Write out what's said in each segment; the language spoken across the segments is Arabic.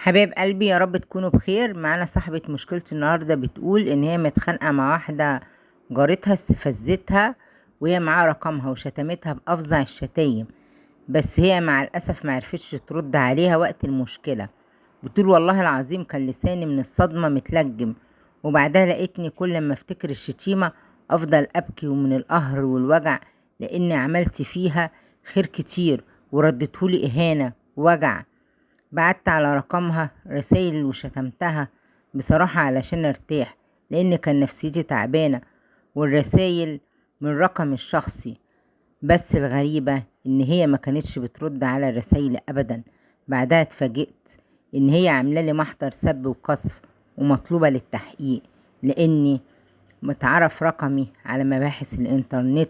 حبايب قلبي، يا رب تكونوا بخير. معانا صاحبة مشكلتي النهاردة بتقول ان هي متخانقة مع واحدة جارتها استفزتها، وهي معاها رقمها وشتمتها بأفظع الشتايم، بس هي مع الأسف معرفتش ترد عليها وقت المشكلة. بتقول والله العظيم كان لساني من الصدمة متلجم، وبعدها لقيتني كل ما افتكر الشتيمة افضل ابكي ومن القهر والوجع، لاني عملت فيها خير كتير وردتهولي اهانة ووجع. بعت على رقمها رسايل وشتمتها بصراحة علشان ارتاح، لان كان نفسيتي تعبانة، والرسايل من رقم الشخصي. بس الغريبة ان هي ما كانتش بترد على الرسايل ابدا. بعدها اتفاجئت ان هي عاملة لي محضر سب وقذف ومطلوبة للتحقيق، لاني متعرف رقمي على مباحث الانترنت،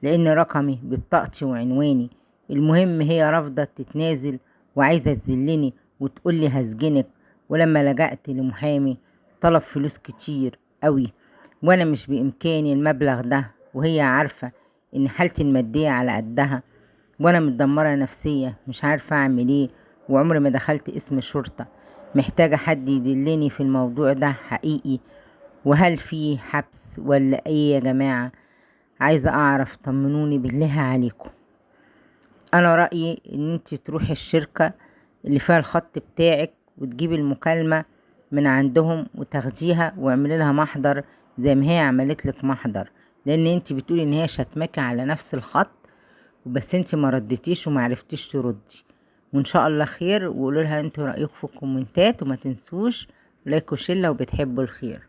لان رقمي ببطاقتي وعنواني. المهم هي رافضة تتنازل وعايزة تذلني وتقولي هسجنك، ولما لجأت لمحامي طلب فلوس كتير قوي، وانا مش بامكاني المبلغ ده، وهي عارفة ان حالتي المادية على قدها، وانا متدمرة نفسية مش عارفة اعمل ايه، وعمري ما دخلت اسم شرطة. محتاجة حد يدلني في الموضوع ده حقيقي، وهل في حبس ولا ايه يا جماعة؟ عايزة اعرف، طمنوني بالله عليكم. انا رأيي ان انت تروحي الشركة اللي فيها الخط بتاعك وتجيبي المكالمة من عندهم وتاخديها واعملي لها محضر زي ما هي عملت لك محضر، لان انت بتقولي ان هي شتماكي على نفس الخط، بس انت ما رديتيش وما عرفتيش تردي. وان شاء الله خير، وقولوا لها انتوا رأيكم في الكومنتات، وما تنسوش لايك وشير لو بتحبوا الخير.